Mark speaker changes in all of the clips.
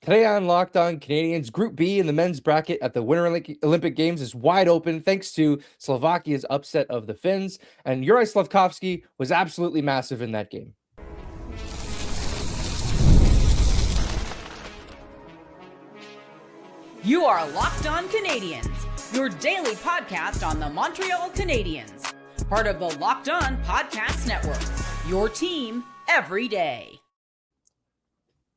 Speaker 1: Today on Locked On Canadiens, Group B in the men's bracket at the Winter Olympic Games is wide open thanks to Slovakia's upset of the Finns, and Juraj Slafkovsky was absolutely massive in that game.
Speaker 2: You are Locked On Canadiens, your daily podcast on the Montreal Canadiens, part of the Locked On Podcast Network, your team every day.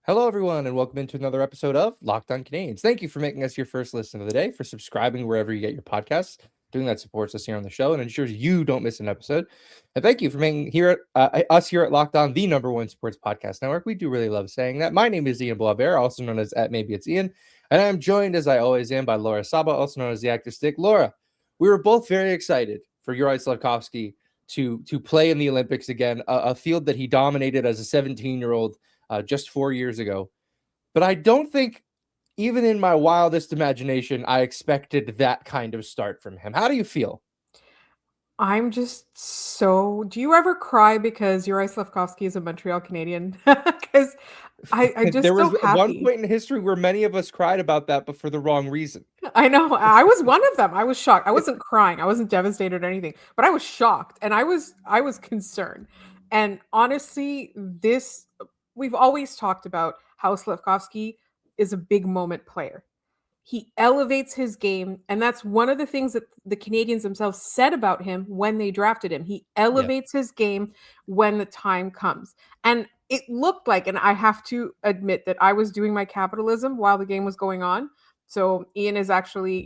Speaker 1: Hello, everyone, and welcome into another episode of Locked On Canadiens. Thank you for making us your first listen of the day, for subscribing wherever you get your podcasts. Doing that supports us here on the show and ensures you don't miss an episode. And thank you for making us here at Locked On, the #1 sports podcast network. We do really love saying that. My name is Ian Boisvert, also known as @MaybeIt'sIan, and I'm joined, as I always am, by Laura Saba, also known as the Active Stick. Laura, we were both very excited for Juraj Slafkovsky to play in the Olympics again, a field that he dominated as a 17-year-old just 4 years ago. But I don't think, even in my wildest imagination, I expected that kind of start from him. How do you feel?
Speaker 3: I'm just so. Do you ever cry because Juraj Slafkovsky is a Montreal Canadian? Because I just
Speaker 1: There was
Speaker 3: so happy.
Speaker 1: one point in history where many of us cried about that, but for the wrong reason.
Speaker 3: I know. I was one of them. I was shocked. I wasn't crying. I wasn't devastated or anything, but I was shocked and I was concerned. And honestly, we've always talked about how Slavkovsky is a big moment player. He elevates his game, and that's one of the things that the Canadiens themselves said about him when they drafted him. He elevates his game when the time comes. And it looked like, and I have to admit that I was doing my capitalism while the game was going on. So Ian is actually,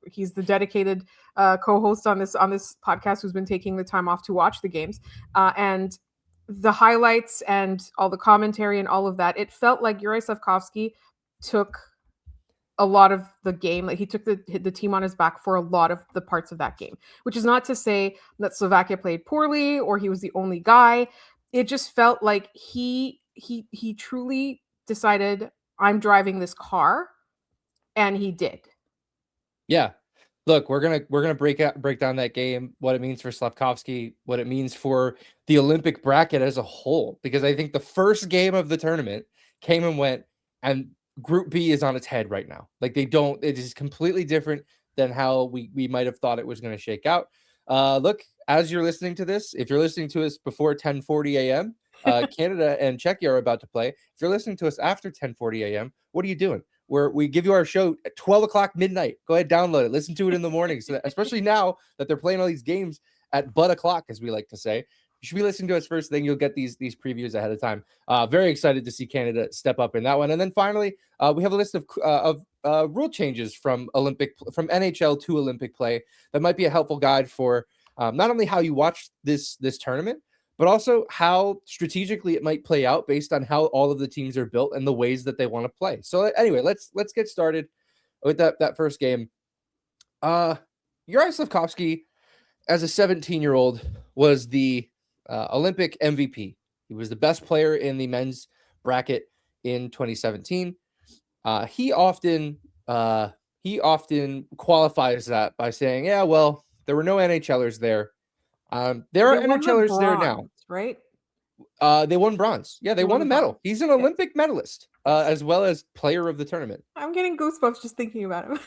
Speaker 3: he's the dedicated co-host on this podcast who's been taking the time off to watch the games. And the highlights and all the commentary and all of that, it felt like Juraj Slafkovsky took a lot of the game. Like he took the team on his back for a lot of the parts of that game, which is not to say that Slovakia played poorly or he was the only guy. It just felt like he truly decided, I'm driving this car, and he did.
Speaker 1: Yeah. Look, we're gonna break down that game, what it means for Slavkovsky, what it means for the Olympic bracket as a whole, because I think the first game of the tournament came and went, and Group B is on its head right now. Like it is completely different than how we might have thought it was going to shake out. Look, as you're listening to this, if you're listening to us before 10:40 a.m., Canada and Czechia are about to play. If you're listening to us after 10:40 a.m., what are you doing? We give you our show at 12 o'clock midnight. Go ahead, download it. Listen to it in the morning. So that, especially now that they're playing all these games at butt o'clock, as we like to say, you should be listening to us first. Then you'll get these previews ahead of time. Very excited to see Canada step up in that one. And then finally, we have a list of rule changes from NHL to Olympic play that might be a helpful guide for not only how you watch this tournament, but also how strategically it might play out based on how all of the teams are built and the ways that they want to play. So anyway, let's get started with that first game. Juraj Slafkovsky, as a 17-year-old, was the Olympic MVP. He was the best player in the men's bracket in 2017. He often qualifies that by saying, "Yeah, well, there were no NHLers there. There are NHLers there now,
Speaker 3: right?
Speaker 1: They won bronze. Yeah, they won a medal. He's an Olympic medalist, as well as player of the tournament."
Speaker 3: I'm getting goosebumps just thinking about him.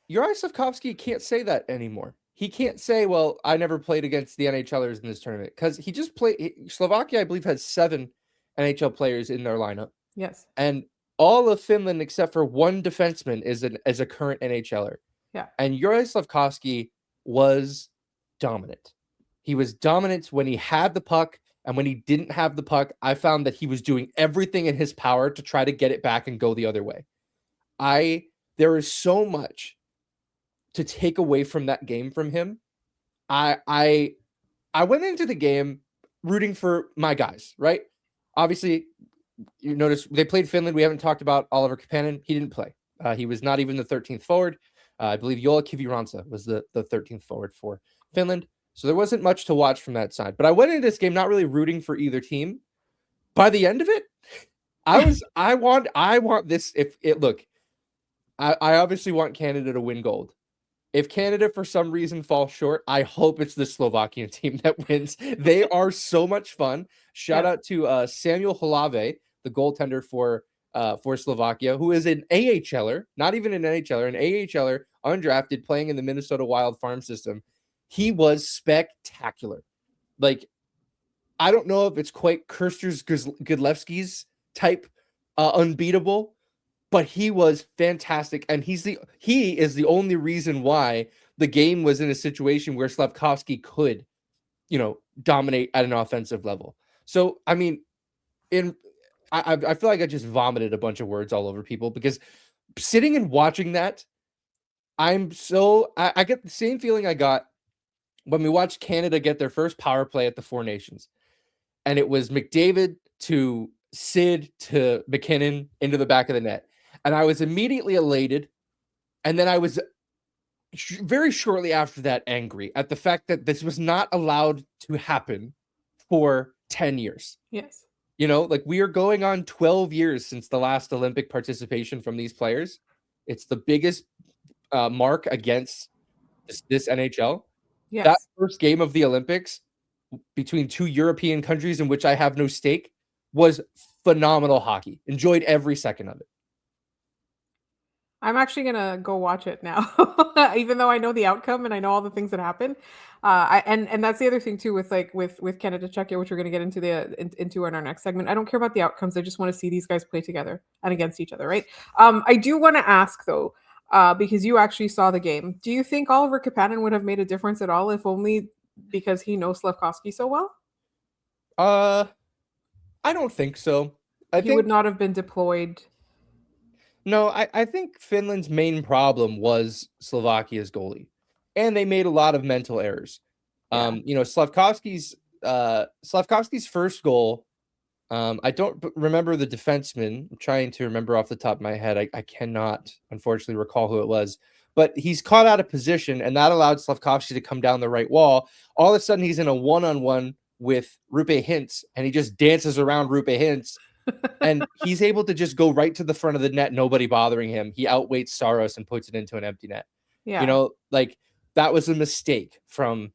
Speaker 1: Juraj Slafkovsky can't say that anymore. He can't say, well, I never played against the NHLers in this tournament, because he just played. Slovakia, I believe, has 7 NHL players in their lineup.
Speaker 3: Yes.
Speaker 1: And all of Finland, except for one defenseman, is a current NHLer.
Speaker 3: Yeah.
Speaker 1: And Juraj Slafkovsky was dominant. He was dominant when he had the puck, and when he didn't have the puck, I found that he was doing everything in his power to try to get it back and go the other way. There is so much to take away from that game from him. I went into the game rooting for my guys, right? Obviously, you notice they played Finland. We haven't talked about Oliver Kapanen. He didn't play. He was not even the 13th forward. I believe Joel Kiviranta was the 13th forward for Finland. So there wasn't much to watch from that side. But I went into this game not really rooting for either team. By the end of it, I want this. I obviously want Canada to win gold. If Canada, for some reason, falls short, I hope it's the Slovakian team that wins. They are so much fun. Shout out to Samuel Halave, the goaltender for for Slovakia, who is an AHLer, not even an NHLer, an AHLer, undrafted, playing in the Minnesota Wild farm system. He was spectacular. Like, I don't know if it's quite Kirster's Godlewski's type unbeatable, but he was fantastic. And he is the only reason why the game was in a situation where Slavkovsky could, dominate at an offensive level. So, I mean, I feel like I just vomited a bunch of words all over people, because sitting and watching that, I get the same feeling I got when we watched Canada get their first power play at the Four Nations. And it was McDavid to Sid to McKinnon into the back of the net. And I was immediately elated. And then I was very shortly after that angry at the fact that this was not allowed to happen for 10 years.
Speaker 3: Yes.
Speaker 1: Like, we are going on 12 years since the last Olympic participation from these players. It's the biggest mark against this NHL.
Speaker 3: Yes.
Speaker 1: That first game of the Olympics between two European countries in which I have no stake was phenomenal hockey. Enjoyed every second of it.
Speaker 3: I'm actually gonna go watch it now, even though I know the outcome and I know all the things that happen. And that's the other thing too, with Canada Czechia, which we're gonna get into in our next segment. I don't care about the outcomes. I just want to see these guys play together and against each other, right? I do want to ask though, because you actually saw the game. Do you think Oliver Kapanen would have made a difference at all, if only because he knows Slavkovsky so well?
Speaker 1: I don't think so.
Speaker 3: He would not have been deployed.
Speaker 1: No, I think Finland's main problem was Slovakia's goalie, and they made a lot of mental errors.
Speaker 3: Yeah.
Speaker 1: Slavkovsky's first goal. I don't remember the defenseman. I'm trying to remember off the top of my head. I cannot, unfortunately, recall who it was. But he's caught out of position, and that allowed Slavkovsky to come down the right wall. All of a sudden, he's in a one-on-one with Rupe Hintz, and he just dances around Rupe Hintz, and he's able to just go right to the front of the net, nobody bothering him. He outweights Saros and puts it into an empty net.
Speaker 3: Yeah.
Speaker 1: Like, that was a mistake from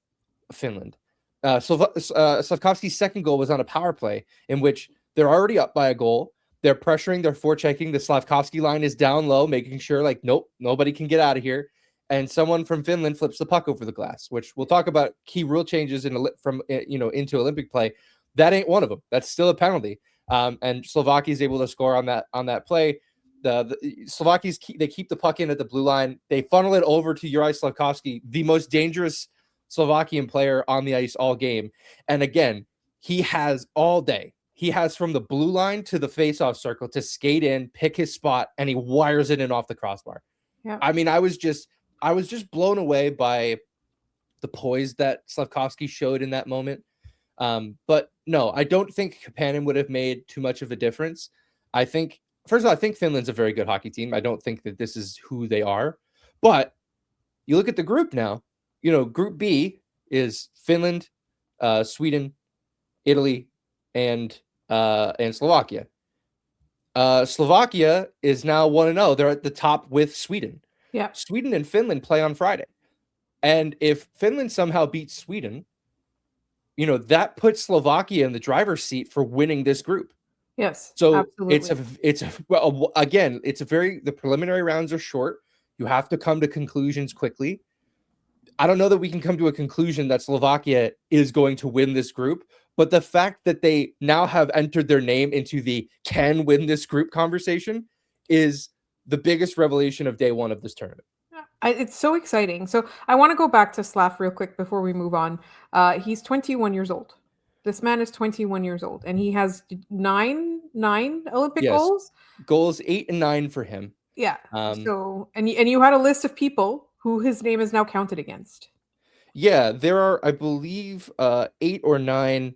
Speaker 1: Finland. Slavkovsky's second goal was on a power play in which they're already up by a goal. They're pressuring, they're forechecking. The Slavkovsky line is down low, making sure, like, nope, nobody can get out of here. And someone from Finland flips the puck over the glass, which we'll talk about key rule changes into Olympic play. That ain't one of them. That's still a penalty. And Slovakia is able to score on that play. The Slovakians they keep the puck in at the blue line. They funnel it over to Juraj Slafkovsky, the most dangerous Slovakian player on the ice all game. And again, he has all day. He has from the blue line to the faceoff circle to skate in, pick his spot, and he wires it in off the crossbar.
Speaker 3: Yeah.
Speaker 1: I mean, I was just blown away by the poise that Slavkovsky showed in that moment. But no, I don't think Kapanen would have made too much of a difference. First of all, I think Finland's a very good hockey team. I don't think that this is who they are. But you look at the group now, Group B is Finland, Sweden, Italy, and Slovakia. Slovakia is now 1-0. They're at the top with Sweden.
Speaker 3: Yeah.
Speaker 1: Sweden and Finland play on Friday. And if Finland somehow beats Sweden, that puts Slovakia in the driver's seat for winning this group.
Speaker 3: Yes.
Speaker 1: So
Speaker 3: absolutely.
Speaker 1: the preliminary rounds are short. You have to come to conclusions quickly. I don't know that we can come to a conclusion that Slovakia is going to win this group, but the fact that they now have entered their name into the can win this group conversation is the biggest revelation of day one of this tournament.
Speaker 3: It's so exciting. So I want to go back to Slav real quick before we move on. He's 21 years old. This man is 21 years old, and he has nine Olympic goals.
Speaker 1: Goals 8 and 9 for him.
Speaker 3: Yeah. So and you had a list of people who his name is now counted against.
Speaker 1: Yeah, there are, I believe, 8 or 9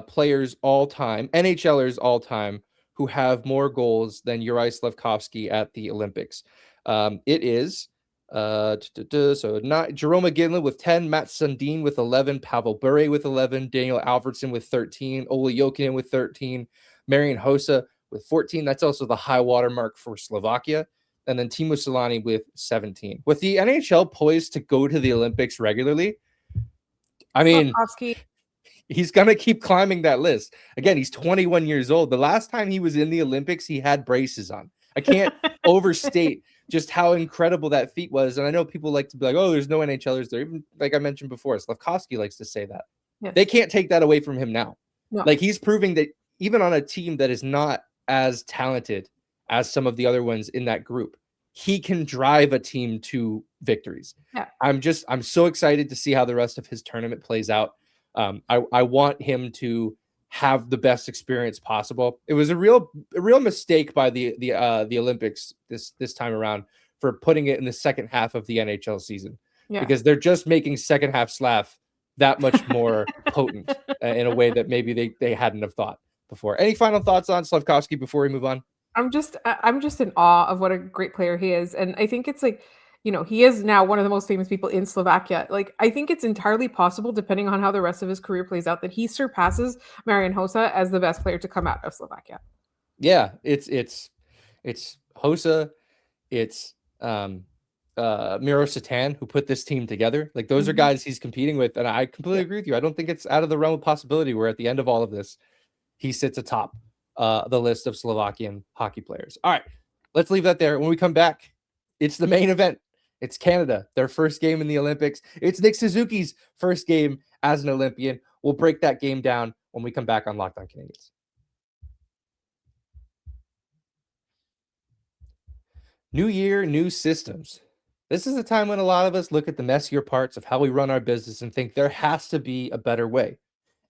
Speaker 1: players all time, NHLers all time, who have more goals than Juraj Slafkovsky at the Olympics. It is Jerome McGinley with 10, Matt Sundin with 11, Pavel Bure with 11, Daniel Alfredsson with 13, Ole Jokinen with 13, Marian Hossa with 14. That's also the high water mark for Slovakia. And then Timo Solani with 17. With the NHL poised to go to the Olympics regularly, I mean, He's going to keep climbing that list. Again, he's 21 years old. The last time he was in the Olympics, he had braces on. I can't overstate just how incredible that feat was. And I know people like to be like, oh, there's no NHLers there. Even like I mentioned before, Slavkovsky likes to say that. Yes. They can't take that away from him now. No. Like he's proving that even on a team that is not as talented as some of the other ones in that group, he can drive a team to victories. Yeah. I'm so excited to see how the rest of his tournament plays out. I want him to have the best experience possible. It was a real mistake by the Olympics this time around for putting it in the second half of the NHL season, because they're just making second half Slav that much more potent in a way that maybe they hadn't have thought before. Any final thoughts on Slavkovsky before we move on?
Speaker 3: I'm just in awe of what a great player he is, and I think it's like, you know, he is now one of the most famous people in Slovakia. Like, I think it's entirely possible, depending on how the rest of his career plays out, that he surpasses Marian Hossa as the best player to come out of Slovakia.
Speaker 1: Yeah, it's Hossa, it's Miro Satan who put this team together. Like, those are guys he's competing with, and I completely agree with you. I don't think it's out of the realm of possibility where at the end of all of this, he sits atop the list of Slovakian hockey players. All right, let's leave that there. When we come back, it's the main event. It's Canada, their first game in the Olympics. It's Nick Suzuki's first game as an Olympian. We'll break that game down when we come back on Locked On Canadiens. New year, new systems. This is a time when a lot of us look at the messier parts of how we run our business and think there has to be a better way.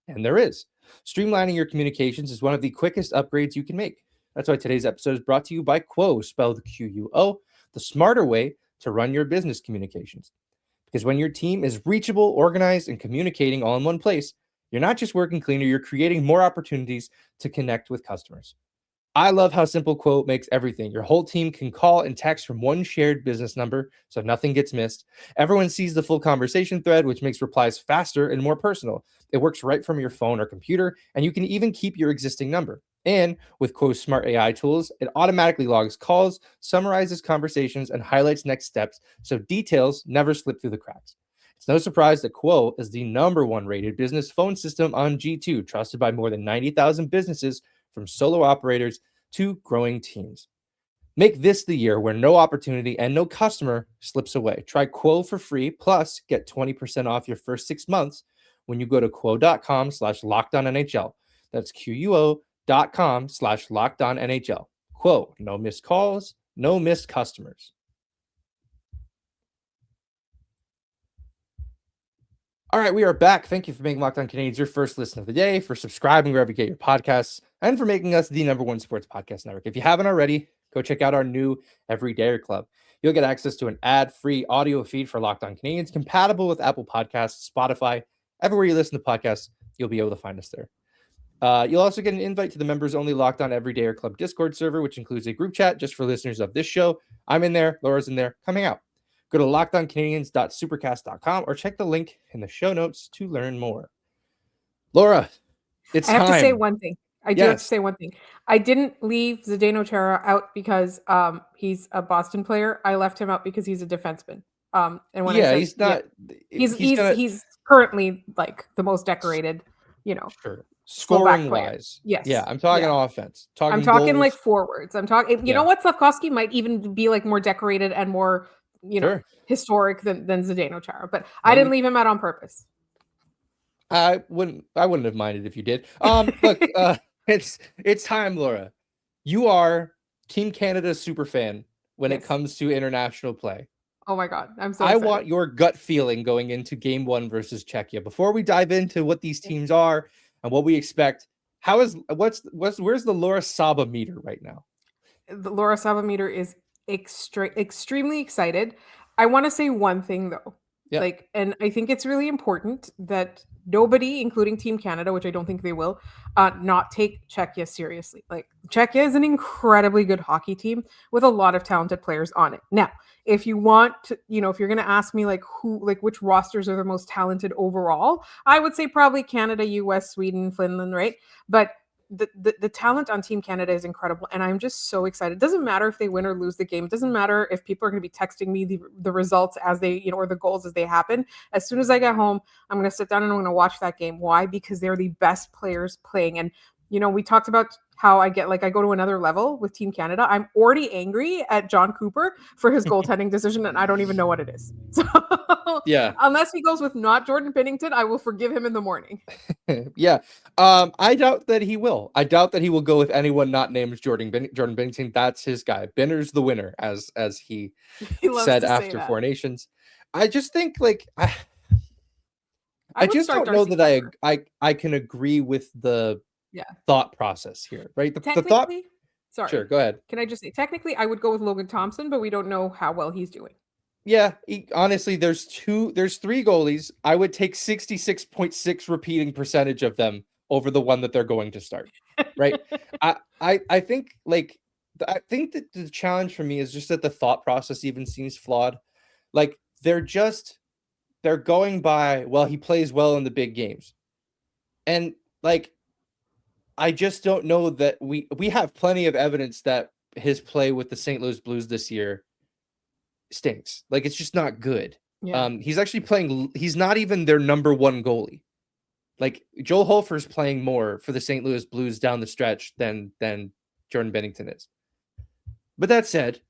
Speaker 1: And there is. Streamlining your communications is one of the quickest upgrades you can make. That's why today's episode is brought to you by Quo, spelled Q-U-O, the smarter way to run your business communications. Because when your team is reachable, organized, and communicating all in one place, you're not just working cleaner, you're creating more opportunities to connect with customers. I love how simple Quo makes everything. Your whole team can call and text from one shared business number, so nothing gets missed. Everyone sees the full conversation thread, which makes replies faster and more personal. It works right from your phone or computer, and you can even keep your existing number. And with Quo's smart AI tools, it automatically logs calls, summarizes conversations, and highlights next steps, so details never slip through the cracks. It's no surprise that Quo is the #1 rated business phone system on G2, trusted by more than 90,000 businesses, from solo operators to growing teams. Make this the year where no opportunity and no customer slips away. Try Quo for free, plus get 20% off your first 6 months when you go to quo.com/lockedonnhl. That's QUO.com/lockedonnhl. Quo, no missed calls, no missed customers. All right, we are back. Thank you for making Locked On Canadiens your first listen of the day, for subscribing wherever you get your podcasts, and for making us the #1 sports podcast network. If you haven't already, go check out our new Everydayer Club. You'll get access to an ad-free audio feed for Locked On Canadiens, compatible with Apple Podcasts, Spotify. Everywhere you listen to podcasts, you'll be able to find us there. You'll also get an invite to the members-only Locked On Everydayer Club Discord server, which includes a group chat just for listeners of this show. I'm in there. Laura's in there. Coming out. Go to lockedoncanadiens.supercast.com or check the link in the show notes to learn more. Laura, it's time.
Speaker 3: I have to say one thing. I do have to say one thing. I didn't leave Zdeno Chara out because he's a Boston player. I left him out because he's a defenseman. And when he's not. Yeah, he's currently like the most decorated,
Speaker 1: Sure. Scoring wise.
Speaker 3: Yes.
Speaker 1: Yeah, I'm talking offense.
Speaker 3: I'm talking goals. Like forwards. I'm talking. You know what? Slavkovsky might even be like more decorated and more, historic than Zdeno Chara. But I didn't leave him out on purpose.
Speaker 1: I wouldn't have minded if you did. Look, it's time, Laura. You are Team Canada super fan when it comes to international play.
Speaker 3: Oh my God, I'm so excited.
Speaker 1: I want your gut feeling going into Game 1 versus Czechia. Before we dive into what these teams are and what we expect, where's the Laura Saba meter right now?
Speaker 3: The Laura Saba meter is extremely excited. I want to say one thing though. Yeah. And I think it's really important that nobody, including Team Canada, which I don't think they will, not take Czechia seriously. Like, Czechia is an incredibly good hockey team with a lot of talented players on it. Now, if you want to, if you're going to ask me which rosters are the most talented overall, I would say probably Canada, US, Sweden, Finland, right? But the talent on Team Canada is incredible, and I'm just so excited. It doesn't matter if they win or lose the game. It doesn't matter if people are going to be texting me the results as they, or the goals as they happen. As soon as I get home, I'm going to sit down and I'm going to watch that game. Why? Because they're the best players playing. And we talked about how I go to another level with Team Canada. I'm already angry at John Cooper for his goaltending decision, and I don't even know what it is. So
Speaker 1: Yeah.
Speaker 3: Unless he goes with not Jordan Binnington, I will forgive him in the morning.
Speaker 1: Yeah. I doubt that he will. I doubt that he will go with anyone not named Jordan Binnington. That's his guy. Binner's the winner, as he said after Four Nations. I just think I just don't know that I can agree with the thought process here, right? The thought.
Speaker 3: Sorry.
Speaker 1: Sure, go ahead.
Speaker 3: Can I just say, technically, I would go with Logan Thompson, but we don't know how well he's doing.
Speaker 1: Yeah, honestly, there's three goalies. I would take 66.6 repeating percentage of them over the one that they're going to start, right? I think I think that the challenge for me is just that the thought process even seems flawed. They're going by, well, he plays well in the big games, and I just don't know that we have plenty of evidence that his play with the St. Louis Blues this year stinks. It's just not good.
Speaker 3: Yeah.
Speaker 1: He's actually playing. He's not even their number one goalie. Joel Hofer's playing more for the St. Louis Blues down the stretch than Jordan Binnington is. But that said,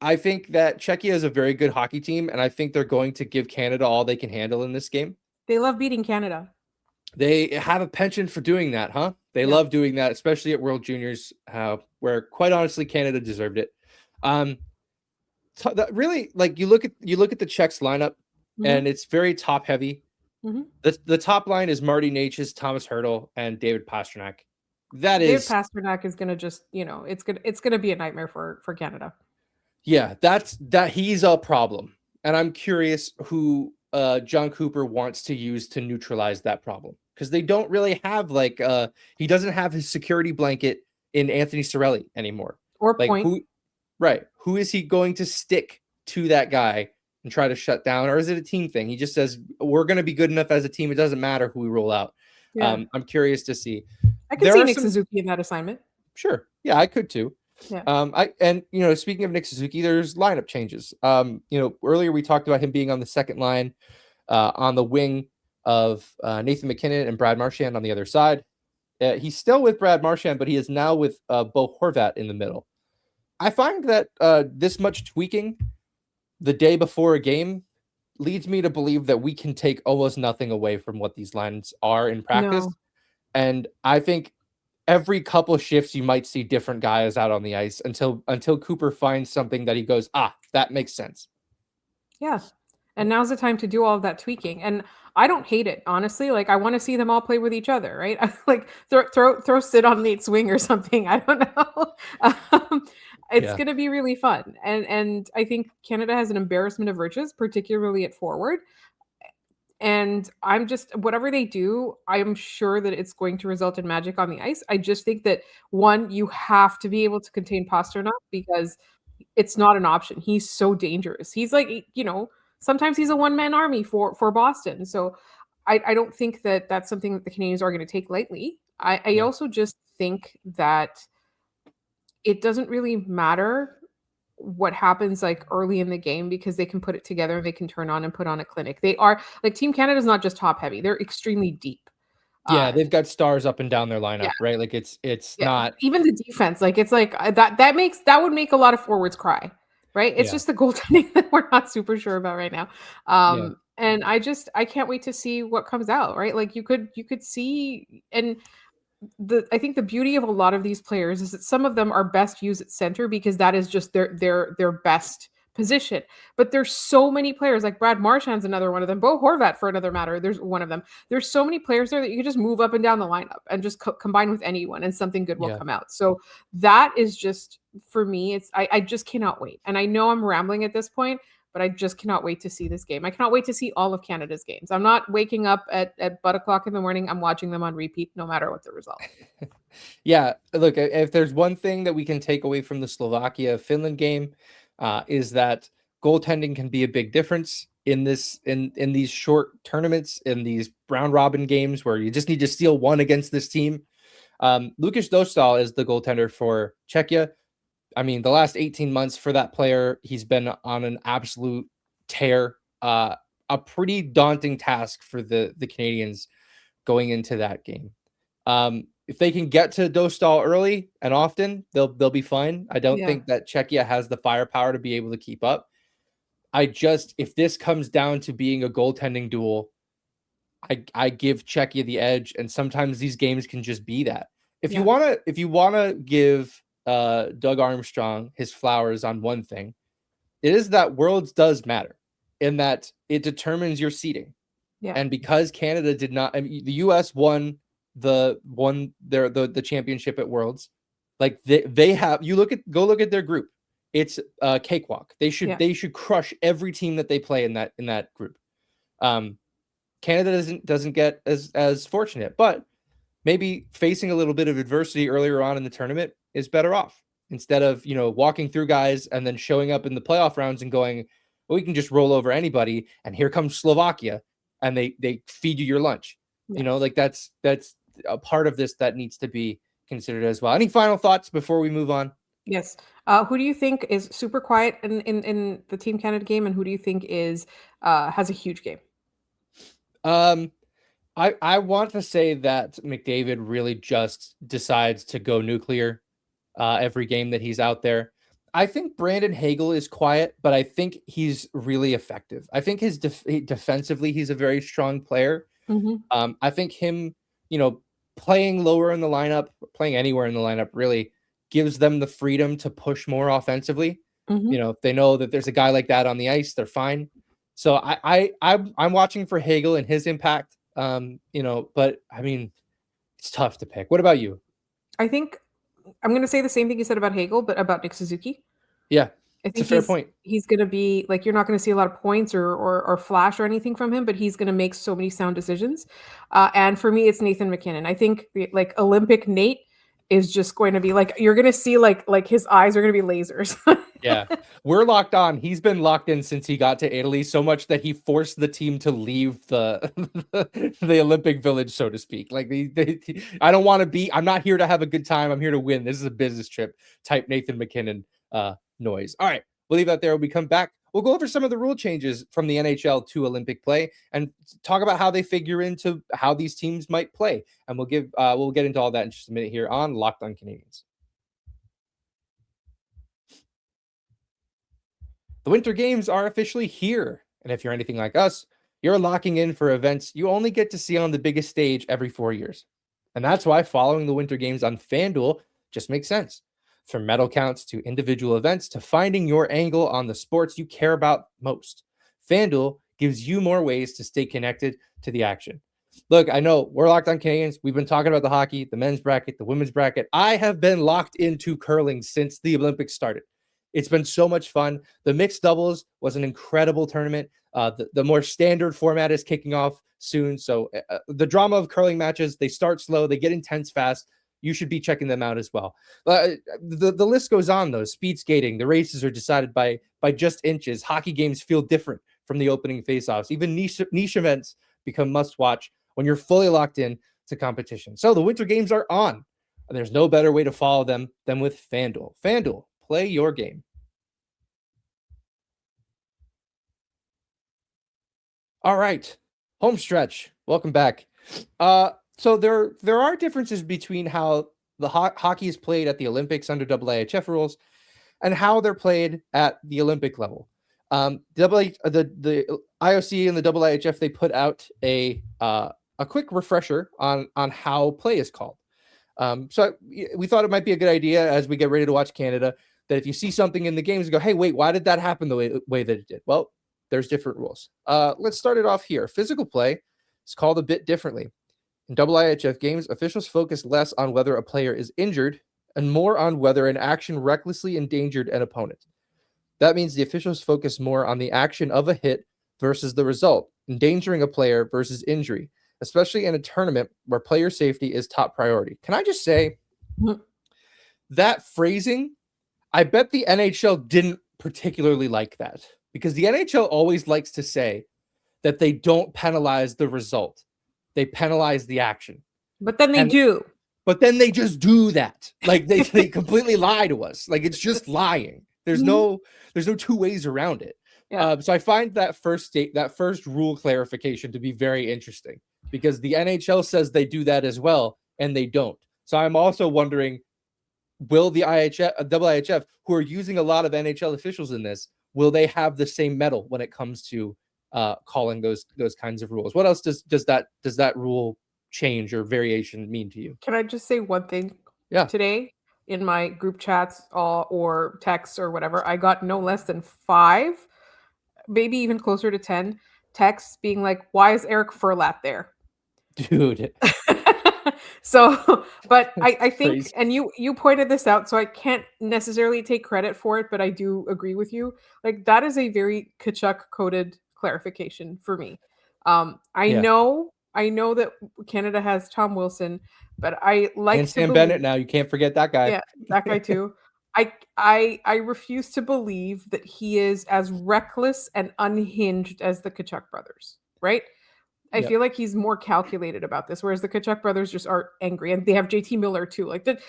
Speaker 1: I think that Czechia is a very good hockey team, and I think they're going to give Canada all they can handle in this game.
Speaker 3: They love beating Canada.
Speaker 1: They have a penchant for doing that, huh? They love doing that, especially at World Juniors, where quite honestly Canada deserved it. Really, you look at the Czechs lineup, and it's very top heavy.
Speaker 3: Mm-hmm.
Speaker 1: The top line is Marty Necas, Thomas Hertl, and David Pastrnak.
Speaker 3: David Pastrnak is going to just, it's going to be a nightmare for Canada.
Speaker 1: Yeah, he's a problem, and I'm curious who John Cooper wants to use to neutralize that problem, because they don't really have he doesn't have his security blanket in Anthony Cirelli anymore.
Speaker 3: Or Point.
Speaker 1: Who is he going to stick to that guy and try to shut down? Or is it a team thing? He just says, we're going to be good enough as a team. It doesn't matter who we roll out. Yeah. I'm curious to see.
Speaker 3: I could see Nick Suzuki in that assignment.
Speaker 1: Sure. Yeah, I could too.
Speaker 3: Yeah.
Speaker 1: Speaking of Nick Suzuki, there's lineup changes. Earlier we talked about him being on the second line on the wing of Nathan McKinnon and Brad Marchand on the other side. He's still with Brad Marchand, but he is now with Bo Horvat in the middle. I find that this much tweaking the day before a game leads me to believe that we can take almost nothing away from what these lines are in practice. No. And I think every couple of shifts you might see different guys out on the ice until Cooper finds something that he goes, that makes sense.
Speaker 3: Yeah. And now's the time to do all of that tweaking. And I don't hate it, honestly. I want to see them all play with each other, right? Throw Sid on Nate's wing or something. I don't know. It's going to be really fun. And I think Canada has an embarrassment of riches, particularly at forward. And I'm just, whatever they do, I'm sure that it's going to result in magic on the ice. I just think that, one, you have to be able to contain Pastrnak, because it's not an option. He's so dangerous. He's sometimes he's a one-man army for Boston. So I don't think that that's something that the Canadiens are going to take lightly. I also just think that it doesn't really matter what happens early in the game, because they can put it together and they can turn on and put on a clinic. They are Team Canada is not just top heavy. They're extremely deep.
Speaker 1: Yeah, they've got stars up and down their lineup, right? It's not
Speaker 3: even the defense. That would make a lot of forwards cry, right? It's just the goaltending that we're not super sure about right now. And I can't wait to see what comes out, right? You could see, and I think the beauty of a lot of these players is that some of them are best used at center, because that is just their best position. But there's so many players, like Brad Marchand's another one of them, Bo Horvat for another matter, there's one of them. There's so many players there that you can just move up and down the lineup and just combine with anyone, and something good will come out. So that is just, for me, I just cannot wait. And I know I'm rambling at this point, but I just cannot wait to see this game. I cannot wait to see all of Canada's games. I'm not waking up at butt o'clock in the morning. I'm watching them on repeat, no matter what the result.
Speaker 1: Yeah, look, if there's one thing that we can take away from the Slovakia-Finland game, is that goaltending can be a big difference in these short tournaments, in these round robin games where you just need to steal one against this team. Lukas Dostal is the goaltender for Czechia. I mean, the last 18 months for that player, he's been on an absolute tear. A pretty daunting task for the Canadiens going into that game. If they can get to Dostal early and often, they'll be fine. I don't think that Czechia has the firepower to be able to keep up. If this comes down to being a goaltending duel, I give Czechia the edge, and sometimes these games can just be that. If you wanna give Doug Armstrong his flowers on one thing, it is that Worlds does matter in that it determines your seeding. Yeah. And because Canada did not, I mean, the US won the championship at Worlds, like they have, go look at their group. It's a cakewalk. They should crush every team that they play in that group. Canada doesn't get as fortunate, but maybe facing a little bit of adversity earlier on in the tournament is better off, instead of, walking through guys and then showing up in the playoff rounds and going, well, we can just roll over anybody. And here comes Slovakia and they feed you your lunch. Yes. That's a part of this that needs to be considered as well. Any final thoughts before we move on?
Speaker 3: Yes. Who do you think is super quiet in the Team Canada game, and who do you think has a huge game?
Speaker 1: I want to say that McDavid really just decides to go nuclear every game that he's out there. I think Brandon Hagel is quiet, but I think he's really effective. I think his defensively, he's a very strong player. Mm-hmm. I think him, playing lower in the lineup, playing anywhere in the lineup, really gives them the freedom to push more offensively. Mm-hmm. If they know that there's a guy like that on the ice, they're fine. So I'm watching for Hagel and his impact. But I mean, it's tough to pick. What about you?
Speaker 3: I think I'm going to say the same thing you said about Hagel, but about Nick Suzuki.
Speaker 1: Yeah, it's a fair point.
Speaker 3: He's going to be like, you're not going to see a lot of points or flash or anything from him, but he's going to make so many sound decisions. And for me, it's Nathan MacKinnon. I think like Olympic Nate is just going to be like, you're going to see like his eyes are going to be lasers.
Speaker 1: Yeah, we're locked on. He's been locked in since he got to Italy, so much that he forced the team to leave the Olympic Village, so to speak. Like I don't want to be. I'm not here to have a good time. I'm here to win. This is a business trip. Type Nathan MacKinnon noise. All right, we'll leave that there. When we come back, we'll go over some of the rule changes from the NHL to Olympic play and talk about how they figure into how these teams might play. And we'll get into all that in just a minute here on Locked On Canadiens. The Winter Games are officially here, and if you're anything like us, you're locking in for events you only get to see on the biggest stage every 4 years. And that's why following the Winter Games on FanDuel just makes sense. From medal counts to individual events to finding your angle on the sports you care about most, FanDuel gives you more ways to stay connected to the action. Look, I know we're Locked On Canadiens. We've been talking about the hockey, the men's bracket, the women's bracket. I have been locked into curling since the Olympics started. It's been so much fun. The mixed doubles was an incredible tournament. The more standard format is kicking off soon. So the drama of curling matches, they start slow, they get intense fast. You should be checking them out as well. The list goes on, though. Speed skating, the races are decided by just inches. Hockey games feel different from the opening faceoffs. Even niche events become must-watch when you're fully locked in to competition. So the Winter Games are on, and there's no better way to follow them than with FanDuel. FanDuel. Play your game. All right, home stretch. Welcome back. So there are differences between how the hockey is played at the Olympics under IIHF rules and how they're played at the Olympic level. The IOC and the IIHF, they put out a quick refresher on how play is called. So we thought it might be a good idea as we get ready to watch Canada, that if you see something in the games and go, hey, wait, why did that happen the way that it did? Well, there's different rules. Let's start it off here. Physical play is called a bit differently. In IIHF games, officials focus less on whether a player is injured and more on whether an action recklessly endangered an opponent. That means the officials focus more on the action of a hit versus the result, endangering a player versus injury, especially in a tournament where player safety is top priority. Can I just say that phrasing, I bet the NHL didn't particularly like that, because the NHL always likes to say that they don't penalize the result. They penalize the action.
Speaker 3: But then they do.
Speaker 1: but then they just do that. Like they completely lie to us. Like it's just lying. There's no two ways around it.
Speaker 3: Yeah.
Speaker 1: So I find that first rule clarification to be very interesting because the NHL says they do that as well, and they don't. So I'm also wondering, will the IIHF, who are using a lot of NHL officials in this, will they have the same mettle when it comes to calling those kinds of rules? What else does that rule change or variation mean to you?
Speaker 3: Can I just say one thing?
Speaker 1: Yeah.
Speaker 3: Today in my group chats or texts or whatever, I got no less than 5, maybe even closer to 10 texts being like, "Why is Eric Furlat there?"
Speaker 1: Dude.
Speaker 3: So, but I think,
Speaker 1: crazy.
Speaker 3: and you pointed this out, so I can't necessarily take credit for it, but I do agree with you. Like that is a very Kachuk coded clarification for me. I know that Canada has Tom Wilson, but I like
Speaker 1: and
Speaker 3: to
Speaker 1: Sam
Speaker 3: believe,
Speaker 1: Bennett now. You can't forget that guy.
Speaker 3: yeah, that guy too. I refuse to believe that he is as reckless and unhinged as the Kachuk brothers, right? I feel like he's more calculated about this, whereas the Kachuk brothers just are angry, and they have JT Miller too. Like that,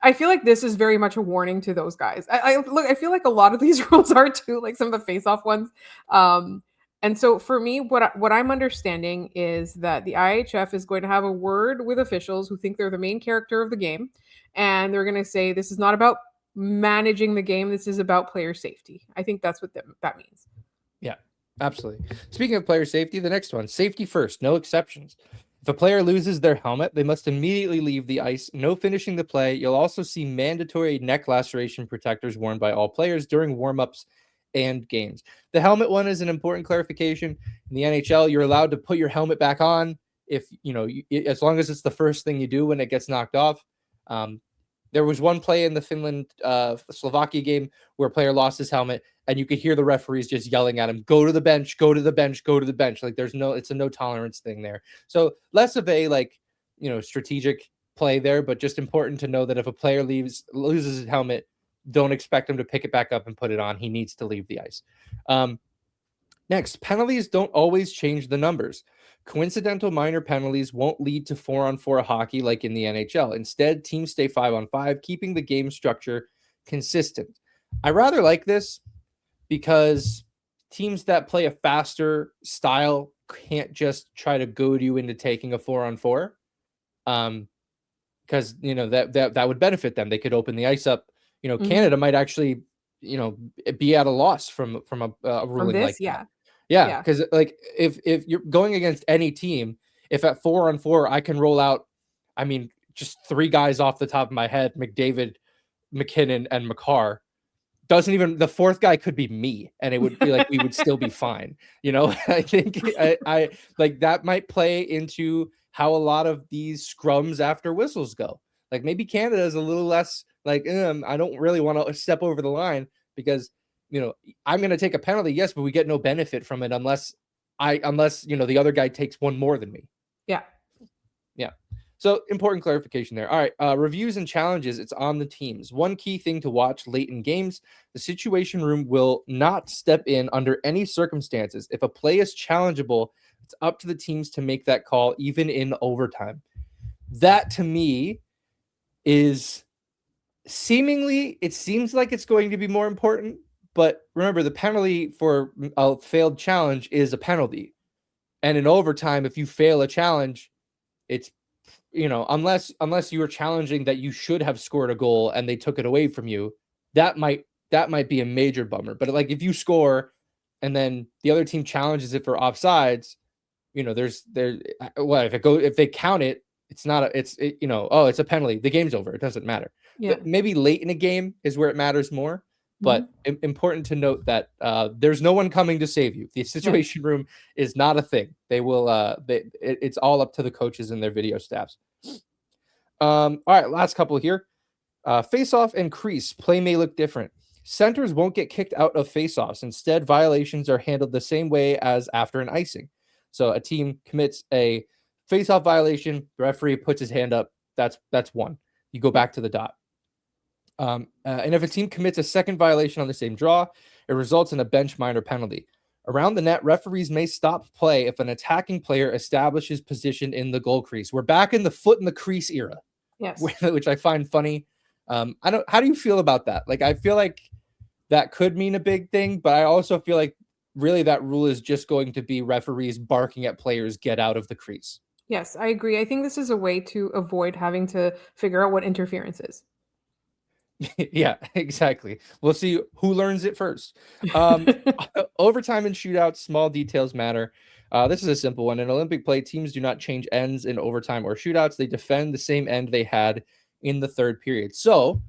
Speaker 3: I feel like this is very much a warning to those guys. I feel like a lot of these rules are too, like some of the face-off ones. And so for me, what I'm understanding is that the IHF is going to have a word with officials who think they're the main character of the game, and they're going to say this is not about managing the game. This is about player safety. I think that's what that means.
Speaker 1: Yeah. Absolutely. Speaking of player safety, the next one, safety first, no exceptions. If a player loses their helmet, they must immediately leave the ice. No finishing the play. You'll also see mandatory neck laceration protectors worn by all players during warm-ups and games. The helmet one is an important clarification. In the NHL, you're allowed to put your helmet back on if, as long as it's the first thing you do when it gets knocked off. There was one play in the Finland Slovakia game where a player lost his helmet, and you could hear the referees just yelling at him, "Go to the bench, go to the bench, go to the bench." Like it's a no tolerance thing there. So less of a strategic play there, but just important to know that if a player loses his helmet, don't expect him to pick it back up and put it on. He needs to leave the ice. Next, penalties don't always change the numbers. Coincidental minor penalties won't lead to 4-on-4 hockey like in the NHL. Instead, teams stay 5-on-5, keeping the game structure consistent. I rather like this because teams that play a faster style can't just try to goad you into taking a 4-on-4. Because that would benefit them. They could open the ice up. Canada might actually be at a loss from a ruling
Speaker 3: this,
Speaker 1: like that. Yeah, because like if you're going against any team, if at 4-on-4 I can roll out, just 3 guys off the top of my head, McDavid, McKinnon, and Makar, the 4th guy could be me, and it would be like we would still be fine. I think I like that might play into how a lot of these scrums after whistles go. Like maybe Canada is a little less like I don't really want to step over the line because I'm going to take a penalty, yes, but we get no benefit from it unless the other guy takes one more than me.
Speaker 3: Yeah.
Speaker 1: So important clarification there. All right. Reviews and challenges. It's on the teams. One key thing to watch late in games, the situation room will not step in under any circumstances. If a play is challengeable, it's up to the teams to make that call, even in overtime. That to me is it seems like it's going to be more important. But remember, the penalty for a failed challenge is a penalty. And in overtime, if you fail a challenge, it's, unless you were challenging that you should have scored a goal and they took it away from you, that might be a major bummer. But like if you score and then the other team challenges it for offsides, if they count it, it's not it's a penalty. The game's over. It doesn't matter.
Speaker 3: Yeah.
Speaker 1: But maybe late in a game is where it matters more. But important to note that there's no one coming to save you. The situation room is not a thing. They will. It's all up to the coaches and their video staffs. All right, last couple here. Face-off and crease play may look different. Centers won't get kicked out of face-offs. Instead, violations are handled the same way as after an icing. So a team commits a face-off violation. The referee puts his hand up. That's one. You go back to the dot. And if a team commits a second violation on the same draw, it results in a bench minor penalty. Around the net, referees may stop play if an attacking player establishes position in the goal crease. We're back in the foot in the crease era.
Speaker 3: Yes.
Speaker 1: which I find funny. How do you feel about that? Like, I feel like that could mean a big thing, but I also feel like really that rule is just going to be referees barking at players, get out of the crease.
Speaker 3: Yes, I agree. I think this is a way to avoid having to figure out what interference is.
Speaker 1: Yeah, exactly. We'll see who learns it first. Overtime and shootouts, small details matter. This is a simple one. In Olympic play, teams do not change ends in overtime or shootouts. They defend the same end they had in the third period. So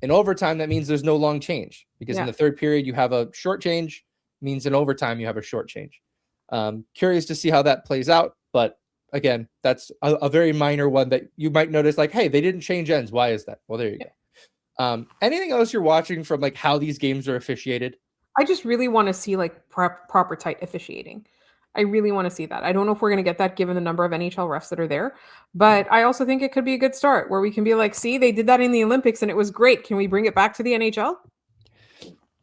Speaker 1: in overtime, that means there's no long change, because in the third period, you have a short change, means in overtime, you have a short change. Curious to see how that plays out. But again, that's a very minor one that you might notice, like, hey, they didn't change ends. Why is that? Well, there you go. Anything else you're watching from like how these games are officiated?
Speaker 3: I just really want to see like proper tight officiating. I really want to see that. I don't know if we're going to get that given the number of NHL refs that are there, but I also think it could be a good start where we can be like, see, they did that in the Olympics and it was great. Can we bring it back to the NHL?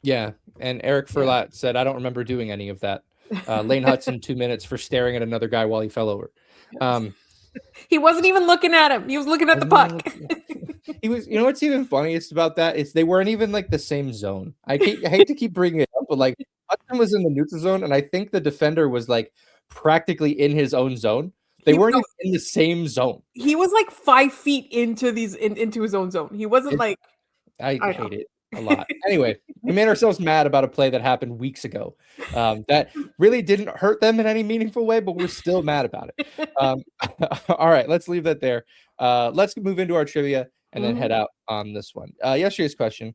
Speaker 1: Yeah. And Eric Ferlat said, I don't remember doing any of that. Lane Hudson, 2 minutes for staring at another guy while he fell over.
Speaker 3: He wasn't even looking at him. He was looking at the puck.
Speaker 1: He was, you know what's even funniest about that is they weren't even like the same zone. I hate to keep bringing it up, but like Hudson was in the neutral zone, and I think the defender was like practically in his own zone. They weren't even in the same zone.
Speaker 3: He was like 5 feet into into his own zone. He wasn't like.
Speaker 1: I hate it a lot. Anyway, we made ourselves mad about a play that happened weeks ago. That really didn't hurt them in any meaningful way, but we're still mad about it. All right, let's leave that there. Let's move into our trivia and then head out on this one. Yesterday's question.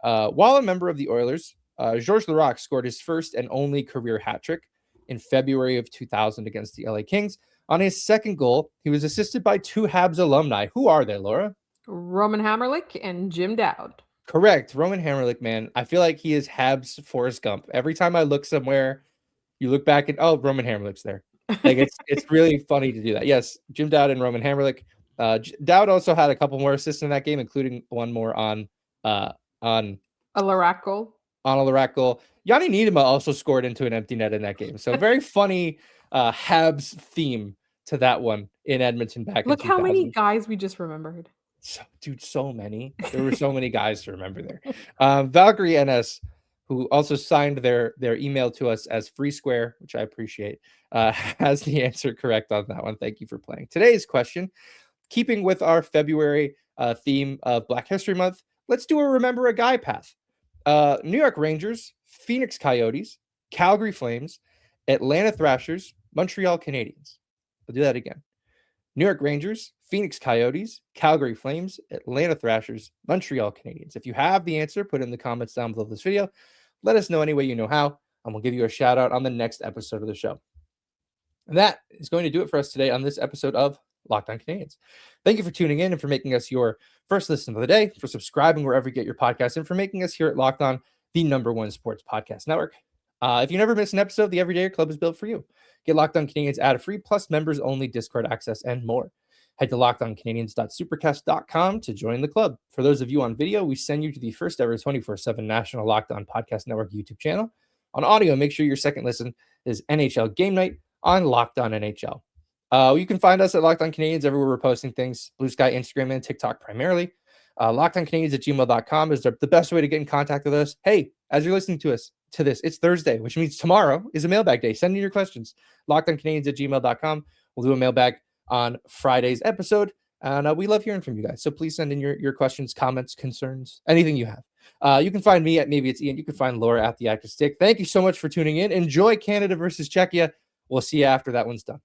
Speaker 1: While a member of the Oilers, Georges Laraque scored his first and only career hat trick in February of 2000 against the LA Kings. On his second goal, he was assisted by 2 Habs alumni. Who are they, Laura?
Speaker 3: Roman Hamrlik and Jim Dowd.
Speaker 1: Correct. Roman Hamrlik, man. I feel like he is Habs Forrest Gump. Every time I look somewhere, you look back and, oh, Roman Hamrlik's there. Like it's really funny to do that. Yes, Jim Dowd and Roman Hamrlik. Dowd also had a couple more assists in that game, including one more on a
Speaker 3: Laraque goal.
Speaker 1: On a Laraque goal. Yanni Niedema also scored into an empty net in that game. So very funny Habs theme to that one in Edmonton back in 2000.
Speaker 3: Look how many guys we just remembered.
Speaker 1: So many. There were so many guys to remember there. Valkyrie NS, who also signed their email to us as Free Square, which I appreciate, has the answer correct on that one. Thank you for playing. Today's question, keeping with our February theme of Black History Month, let's do a Remember a Guy path. New York Rangers, Phoenix Coyotes, Calgary Flames, Atlanta Thrashers, Montreal Canadiens. I'll do that again. New York Rangers, Phoenix Coyotes, Calgary Flames, Atlanta Thrashers, Montreal Canadiens. If you have the answer, put it in the comments down below this video. Let us know any way you know how, and we'll give you a shout out on the next episode of the show. And that is going to do it for us today on this episode of Locked On Canadiens. Thank you for tuning in and for making us your first listen of the day, for subscribing wherever you get your podcasts, and for making us here at Locked On the #1 sports podcast network. If you never miss an episode, the Everyday Club is built for you. Get Locked On Canadiens ad-free, plus members-only Discord access and more. Head to lockedoncanadiens.supercast.com to join the club. For those of you on video, we send you to the first ever 24/7 national Locked On Podcast Network YouTube channel. On audio, make sure your second listen is NHL Game Night on Locked On NHL. You can find us at Locked On Canadiens everywhere we're posting things. Blue Sky, Instagram, and TikTok primarily. LockedOnCanadiens@gmail.com is the best way to get in contact with us. Hey, as you're listening to this, it's Thursday, which means tomorrow is a mailbag day. Send in your questions. LockedOnCanadiens@gmail.com. We'll do a mailbag on Friday's episode. And we love hearing from you guys. So please send in your questions, comments, concerns, anything you have. You can find me at Maybe It's Ian. You can find Laura at The Active Stick. Thank you so much for tuning in. Enjoy Canada versus Czechia. We'll see you after that one's done.